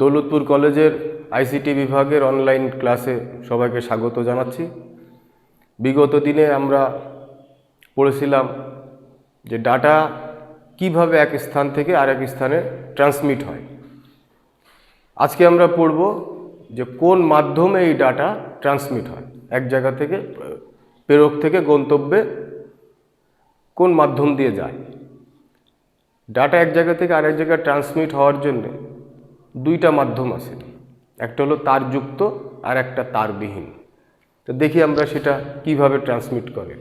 দৌলতপুর কলেজের আইসিটি বিভাগের অনলাইন ক্লাসে সবাইকে স্বাগত জানাচ্ছি। বিগত দিনে আমরা পড়েছিলাম যে ডাটা কিভাবে এক স্থান থেকে আরেক স্থানে ট্রান্সমিট হয়। আজকে আমরা পড়ব যে কোন মাধ্যমে এই ডাটা ট্রান্সমিট হয়, এক জায়গা থেকে প্রেরক থেকে গন্তব্যে কোন মাধ্যম দিয়ে যায়। ডাটা এক জায়গা থেকে আরেক জায়গায় ট্রান্সমিট হওয়ার জন্য দুইটা মাধ্যম আছে, একটা হলো তারযুক্ত আর একটা তারবিহীন। তো দেখি আমরা সেটা কিভাবে ট্রান্সমিট করে।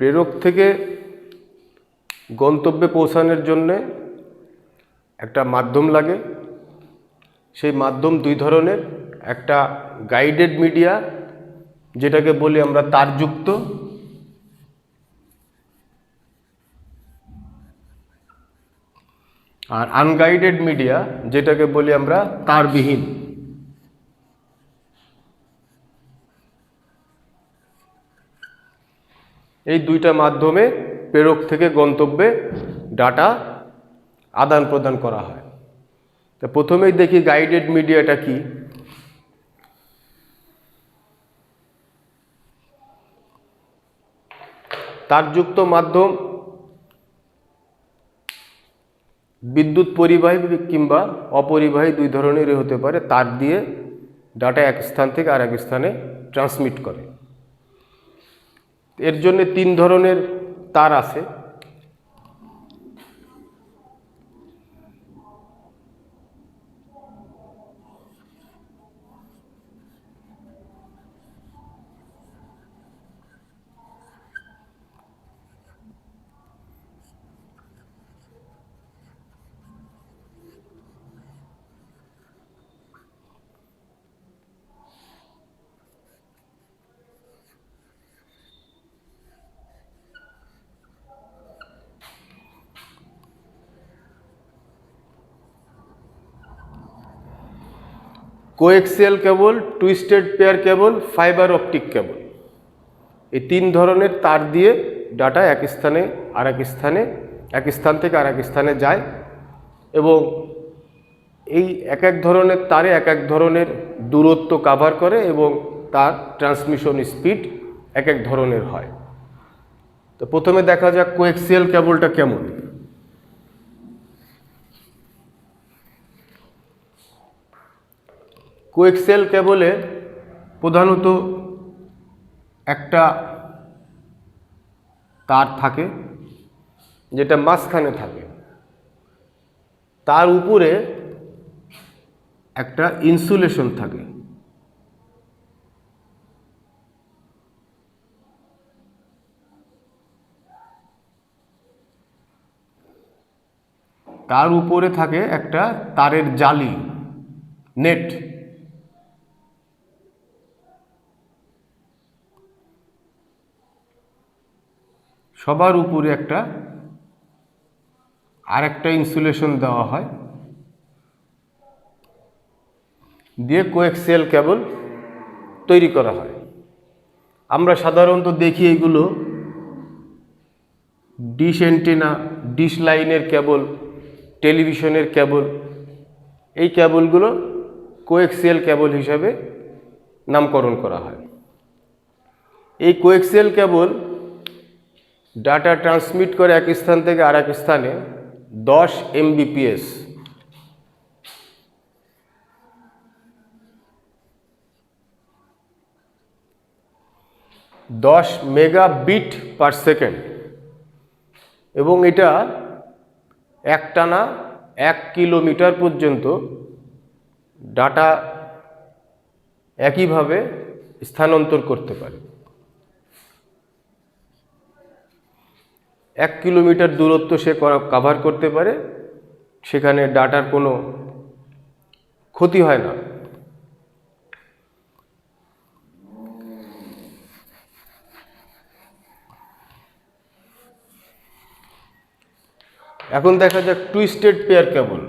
প্রেরক থেকে গন্তব্যে পৌঁছানোর জন্য একটা মাধ্যম লাগে। সেই মাধ্যম দুই ধরনের, একটা গাইডেড মিডিয়া যেটাকে বলি আমরা তারযুক্ত, আর আনগাইডেড মিডিয়া যেটাকে বলি আমরা তারবিহীন। এই দুইটা মাধ্যমে প্রেরক থেকে গন্তব্যে ডাটা আদান প্রদান করা হয়। তো প্রথমেই দেখি গাইডেড মিডিয়াটা কি। তারযুক্ত মাধ্যম বিদ্যুৎ পরিবাহী কিংবা অপরিবাহী দুই ধরনেরই হতে পারে। তার দিয়ে ডাটা এক স্থান থেকে আরেক স্থানে ট্রান্সমিট করে। এর জন্য তিন ধরনের তার আছে। Coaxial cable, twisted pair cable, fibre optic cable, এই তিন ধরনের তার দিয়ে ডাটা এক স্থানে আরেক স্থানে, এক স্থান থেকে আরেক স্থানে যায়। এবং এই এক এক ধরনের তারে এক এক ধরনের দূরত্ব কাভার করে এবং তার ট্রান্সমিশন স্পিড এক এক ধরনের হয়। তো প্রথমে দেখা যাক কোএক্সিয়াল কেবলটা কেমন। কোএক্সিয়াল কেবলে প্রধানত একটা তার থাকে যেটা মাঝখানে থাকে, তার উপরে একটা ইনসুলেশন থাকে। তার উপরে থাকে একটা তারের জালি, নেট। সবার উপরে আরেকটা ইনসুলেশন দেওয়া হয়, দিয়ে কোএক্সিয়াল কেবল তৈরি করা হয়। আমরা সাধারণত দেখি এগুলো ডিশ অ্যান্টেনা, ডিশ লাইনের কেবল, টেলিভিশনের কেবল, এই কেবলগুলো কোএক্সিয়াল কেবল হিসাবে নামকরণ করা হয়। এই কোএক্সিয়াল কেবল ডাটা ট্রান্সমিট করে এক স্থান থেকে আরেক স্থানে 10 Mbps, 10 মেগাবিট পার সেকেন্ড, এবং এটা একটানা 1 কিলোমিটার পর্যন্ত ডাটা একইভাবে স্থানান্তর করতে পারে। 1 কিলোমিটার দূরত্ব সে কভার করতে পারে, সেখানে ডাটার কোনো ক্ষতি হয় না। এখন দেখা যাক twisted pair cable.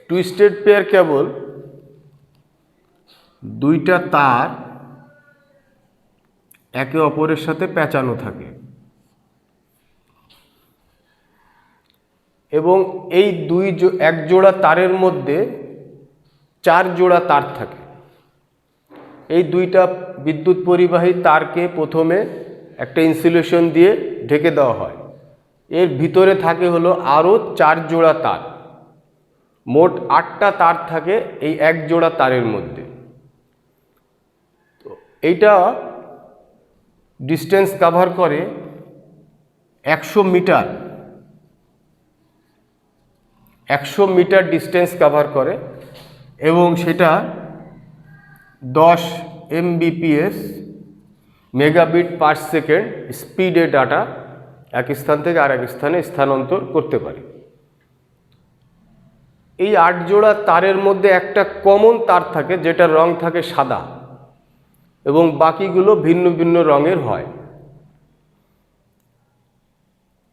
Twisted pair cable দুইটা তার একে অপরের সাথে পেঁচানো থাকে এবং এই এক জোড়া তারের মধ্যে 4 জোড়া তার থাকে। এই দুইটা বিদ্যুৎ পরিবাহী তারকে প্রথমে একটা ইনসুলেশন দিয়ে ঢেকে দেওয়া হয়। এর ভিতরে থাকে হলো আরও 4 জোড়া তার, মোট 8টা তার থাকে এই এক জোড়া তারের মধ্যে। তো এইটা ডিস্টেন্স কভার করে 100 মিটার। 100 মিটার ডিস্টেন্স কভার করে এবং সেটা 10 Mbps মেগাবিট পার সেকেন্ড স্পিডে ডাটা এক স্থান থেকে আরেক স্থানে স্থানান্তর করতে পারে। এই 8 জোড়া তারের মধ্যে একটা কমন তার থাকে যেটার রং থাকে সাদা এবং বাকিগুলো ভিন্ন ভিন্ন রঙের হয়।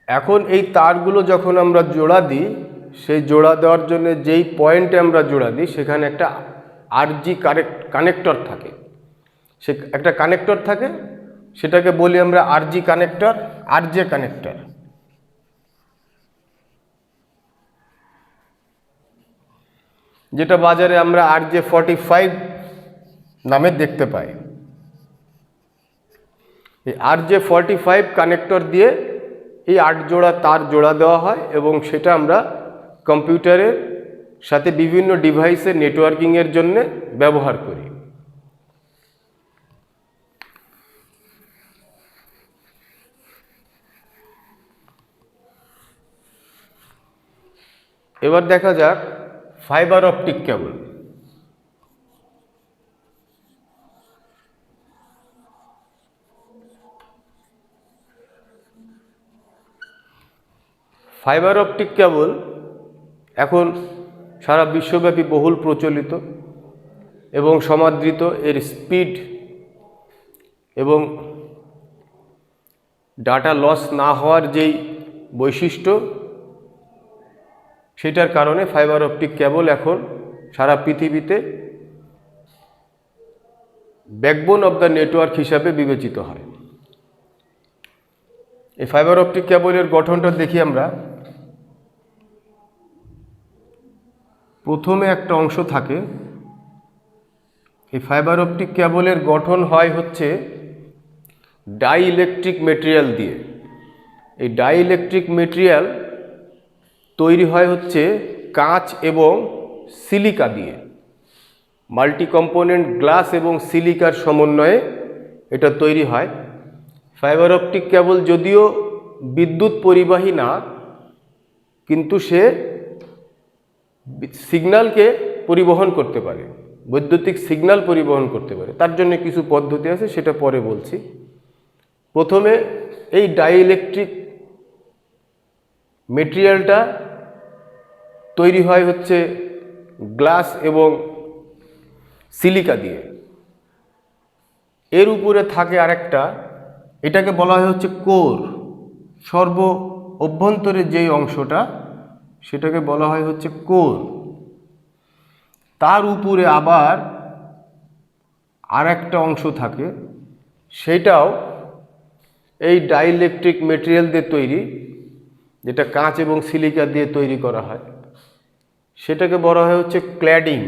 এখন এই তারগুলো যখন আমরা জোড়া দিই, সেই জোড়া দেওয়ার জন্য যেই পয়েন্টে আমরা জোড়া দিই সেখানে একটা আরজি কানেক্টর থাকে। সে একটা কানেক্টর থাকে, সেটাকে বলি আমরা আরজি কানেক্টর, আরজে কানেক্টর। যেটা বাজারে আমরা RJ45 নামে দেখতে পাই। এই RJ45 কানেক্টর দিয়ে এই 8 জোড়া তার জোড়া দেওয়া হয় এবং সেটা আমরা কম্পিউটারের সাথে বিভিন্ন ডিভাইসে নেটওয়ার্কিংয়ের জন্য ব্যবহার করি। এবার দেখা যাক fibre optic cable. Fibre optic cable এখন সারা বিশ্বব্যাপী বহুল প্রচলিত এবং সমাদৃত। এর স্পিড এবং ডাটা লস না হওয়ার যেই বৈশিষ্ট্য, সেটার কারণে ফাইবার অপটিক কেবল এখন সারা পৃথিবীতে ব্যাকবোন অব দ্য নেটওয়ার্ক হিসাবে বিবেচিত হয়। এই ফাইবার অপটিক কেবলের গঠনটা দেখি আমরা। প্রথমে একটা অংশ থাকে। এই ফাইবার অপটিক কেবলের গঠন হয় হচ্ছে ডাই ইলেকট্রিক মেটেরিয়াল দিয়ে। এই ডাই ইলেকট্রিক মেটেরিয়াল তৈরি হয় হচ্ছে কাঁচ এবং সিলিকা দিয়ে। মাল্টি কম্পোনেন্ট গ্লাস এবং সিলিকার সমন্বয়ে এটা তৈরি হয়। ফাইবার অপটিক কেবল যদিও বিদ্যুৎ পরিবাহী না, কিন্তু সে সিগন্যালকে পরিবহন করতে পারে, বৈদ্যুতিক সিগন্যাল পরিবহন করতে পারে। তার জন্য কিছু পদ্ধতি আছে, সেটা পরে বলছি। প্রথমে এই ডাইইলেকট্রিক মেটেরিয়ালটা তৈরি হয় হচ্ছে গ্লাস এবং সিলিকা দিয়ে। এর উপরে থাকে আরেকটা, এটাকে বলা হয় হচ্ছে কোর। সর্ব অভ্যন্তরে যেই অংশটা, সেটাকে বলা হয় হচ্ছে কোর। তার উপরে আবার আরেকটা অংশ থাকে, সেটাও এই ডাইইলেকট্রিক মেটেরিয়াল দিয়ে তৈরি, যেটা কাঁচ এবং সিলিকা দিয়ে তৈরি করা হয়। সেটাকে বলা হয় হচ্ছে ক্ল্যাডিং।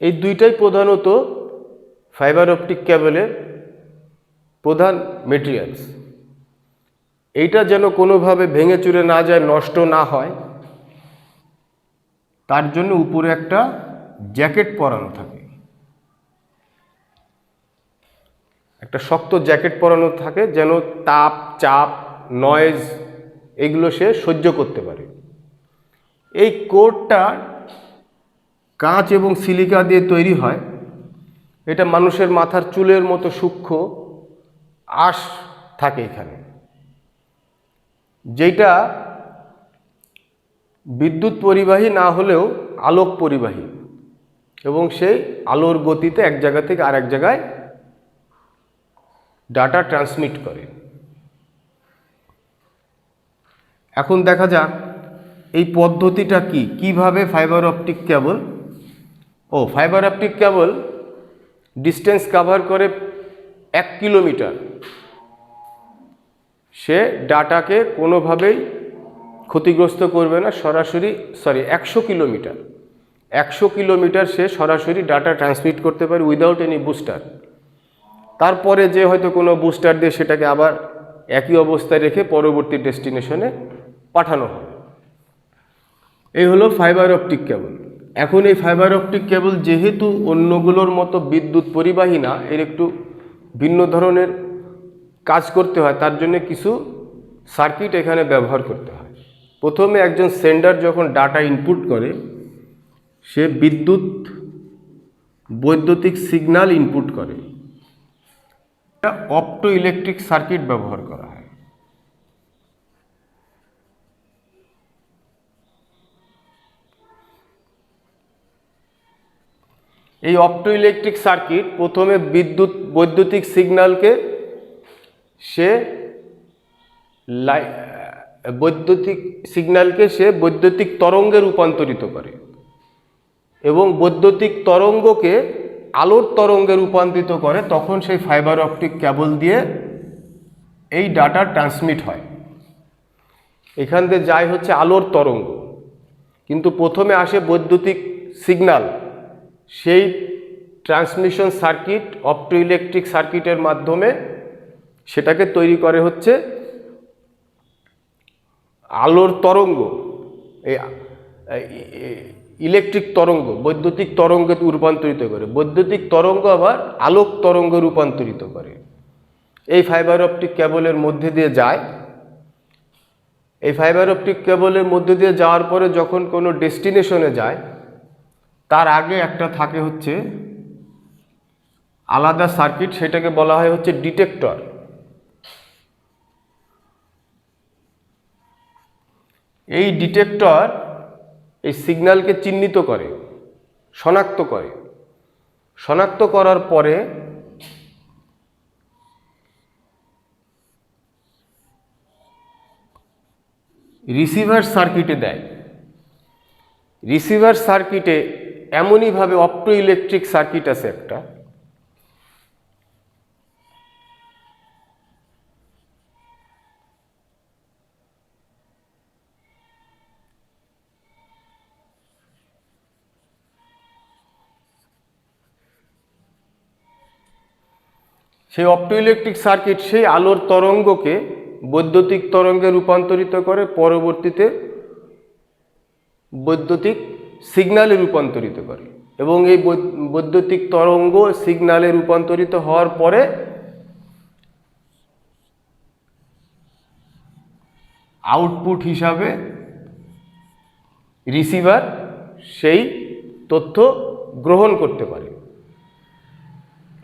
এই দুইটাই প্রধানত ফাইবার অপটিক কেবলের প্রধান মেটেরিয়ালস। এইটা যেন কোনোভাবে ভেঙে চুরে না যায়, নষ্ট না হয়, তার জন্য উপরে একটা জ্যাকেট পরানো থাকে। একটা শক্ত জ্যাকেট পরানো থাকে যেন তাপ, চাপ, নয়েজ এগুলো সে সহ্য করতে পারে। এই কোটটা কাঁচ এবং সিলিকা দিয়ে তৈরি হয়। এটা মানুষের মাথার চুলের মতো সূক্ষ্ম আঁশ থাকে এখানে, যেটা বিদ্যুৎ পরিবাহী না হলেও আলোক পরিবাহী, এবং সেই আলোর গতিতে এক জায়গা থেকে আরেক জায়গায় ডাটা ট্রান্সমিট করে। এখন দেখা যাক এই পদ্ধতিটা কি, কিভাবে fibre optic cable fibre optic cable distance cover করে 1 কিলোমিটার। সে ডাটাকে কোনোভাবেই ক্ষতিগ্রস্ত করবে না, সরাসরি 100 কিলোমিটার সে সরাসরি ডাটা ট্রান্সমিট করতে পারে উইদাউট এনি বুস্টার। তারপরে যে হয়তো কোনো বুস্টার দিয়ে সেটাকে আবার একই অবস্থায় রেখে পরবর্তী ডেস্টিনেশনে পাঠানো হয়। এই হলো ফাইবার অপটিক কেবল। এখন এই ফাইবার অপটিক কেবল যেহেতু অন্যগুলোর মতো বিদ্যুৎ পরিবাহী না, এর একটু ভিন্ন ধরনের কাজ করতে হয়, তার জন্য কিছু সার্কিট এখানে ব্যবহার করতে হয়। প্রথমে একজন সেন্ডার যখন ডাটা ইনপুট করে, সে বৈদ্যুতিক সিগন্যাল ইনপুট করে। এটা অপটো ইলেকট্রিক সার্কিট ব্যবহার করা হয়। এই অপটো ইলেকট্রিক সার্কিট প্রথমে বৈদ্যুতিক সিগন্যালকে সে বৈদ্যুতিক তরঙ্গে রূপান্তরিত করে, এবং বৈদ্যুতিক তরঙ্গকে আলোর তরঙ্গে রূপান্তরিত করে। তখন সেই ফাইবার অপটিক কেবল দিয়ে এই ডাটা ট্রান্সমিট হয়। এখান থেকে যায় হচ্ছে আলোর তরঙ্গ, কিন্তু প্রথমে আসে বৈদ্যুতিক সিগন্যাল। সেই ট্রান্সমিশন সার্কিট অপটো ইলেকট্রিক সার্কিটের মাধ্যমে সেটাকে তৈরি করে হচ্ছে আলোর তরঙ্গ, ইলেকট্রিক তরঙ্গ বৈদ্যুতিক তরঙ্গে রূপান্তরিত করে। বৈদ্যুতিক তরঙ্গ আবার আলোক তরঙ্গে রূপান্তরিত করে। এই ফাইবার অপটিক কেবলের মধ্যে দিয়ে যায়। এই ফাইবার অপটিক কেবলের মধ্যে দিয়ে যাওয়ার পরে যখন কোনো ডেস্টিনেশনে যায়, তার আগে একটা থাকে হচ্ছে আলাদা সার্কিট, সেটাকে বলা হয় হচ্ছে ডিটেক্টর। এই ডিটেক্টর এই সিগন্যালকে চিহ্নিত করে, শনাক্ত করার পরে রিসিভার সার্কিটে দেয়। রিসিভার সার্কিটে এমনইভাবে অপটো ইলেকট্রিক সার্কিট আছে একটা, সেই অপটো ইলেকট্রিক সার্কিট সেই আলোর তরঙ্গকে বৈদ্যুতিক তরঙ্গে রূপান্তরিত করে, পরবর্তীতে বৈদ্যুতিক সিগন্যালে রূপান্তরিত করে। এবং এই বৈদ্যুতিক তরঙ্গ সিগন্যালে রূপান্তরিত হওয়ার পরে আউটপুট হিসাবে রিসিভার সেই তথ্য গ্রহণ করতে পারে।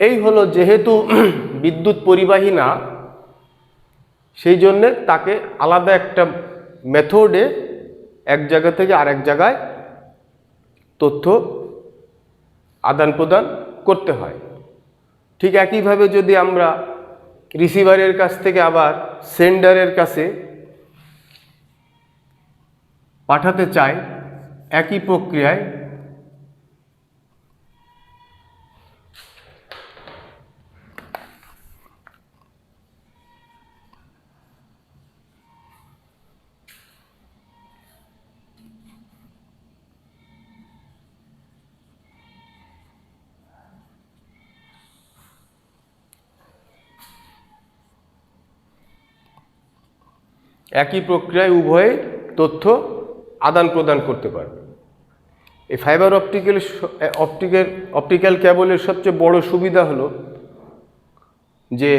এই হলো, যেহেতু বিদ্যুৎ পরিবাহী না, সেই জন্যে তাকে আলাদা একটা মেথডে এক জায়গা থেকে আরেক জায়গায় তথ্য আদান প্রদান করতে হয়। ঠিক একইভাবে যদি আমরা রিসিভারের কাছ থেকে আবার সেন্ডারের কাছে পাঠাতে চাই, একই প্রক্রিয়ায় উভয়ে তথ্য আদান প্রদান করতে পারবে। এই ফাইবার অপটিক্যাল কেবলের সবচেয়ে বড় সুবিধা হলো যে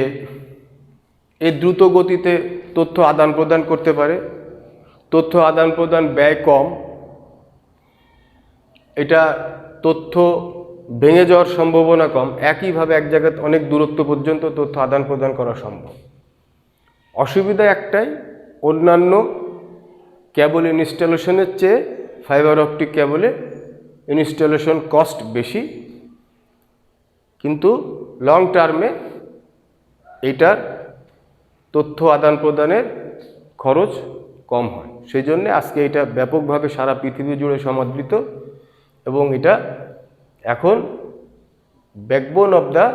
এই দ্রুত গতিতে তথ্য আদান প্রদান করতে পারে, তথ্য আদান প্রদান ব্যয় কম, এটা তথ্য ভেঙে যাওয়ার সম্ভাবনা কম, একইভাবে এক জায়গায় অনেক দূরত্ব পর্যন্ত তথ্য আদান প্রদান করা সম্ভব। অসুবিধা একটাই, অন্যান্য কেবল ইনস্টলেশনের চেয়ে ফাইবার অপটিক কেবলে ইনস্টলেশন কস্ট বেশি, কিন্তু লং টার্মে এইটার তথ্য আদান প্রদানের খরচ কম হয়। সেই জন্য আজকে এটা ব্যাপকভাবে সারা পৃথিবী জুড়ে সমাদৃত এবং এটা এখন ব্যাকবোন অফ দ্য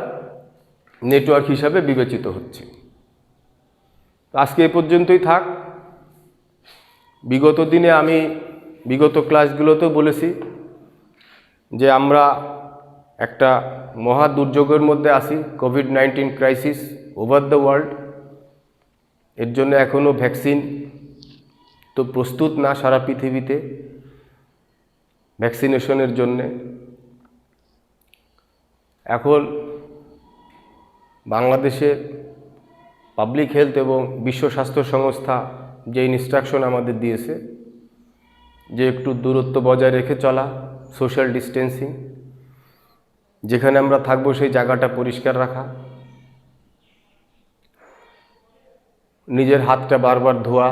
নেটওয়ার্ক হিসাবে বিবেচিত হচ্ছে। আজকে এ পর্যন্তই থাক। বিগত দিনে আমি বিগত ক্লাসগুলোতেও বলেছি যে আমরা একটা মহা দুর্যোগের মধ্যে আছি, COVID-19 crisis over the world. এর জন্য এখনও ভ্যাকসিন তো প্রস্তুত না সারা পৃথিবীতে ভ্যাকসিনেশনের জন্যে। এখন বাংলাদেশের পাবলিক হেলথ এবং বিশ্ব স্বাস্থ্য সংস্থা যে ইনস্ট্রাকশন আমাদের দিয়েছে যে একটু দূরত্ব বজায় রেখে চলা, সোশ্যাল ডিস্টেন্সিং, যেখানে আমরা থাকবো সেই জায়গাটা পরিষ্কার রাখা, নিজের হাতটা বারবার ধোয়া,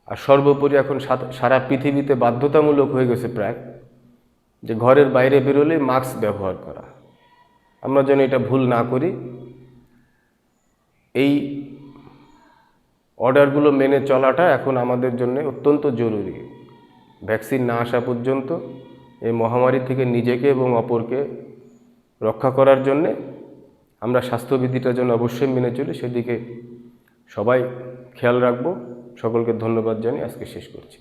আর সর্বোপরি এখন সারা পৃথিবীতে বাধ্যতামূলক হয়ে গেছে প্রায় যে ঘরের বাইরে বেরোলে মাস্ক ব্যবহার করা। আমরা যেন এটা ভুল না করি, এই অর্ডারগুলো মেনে চলাটা এখন আমাদের জন্য অত্যন্ত জরুরি। ভ্যাকসিন না আসা পর্যন্ত এই মহামারী থেকে নিজেকে এবং অপরকে রক্ষা করার জন্যে আমরা স্বাস্থ্যবিধিটা যেন অবশ্যই মেনে চলি, সেদিকে সবাই খেয়াল রাখবো। সকলকে ধন্যবাদ জানিয়ে আজকে শেষ করছি।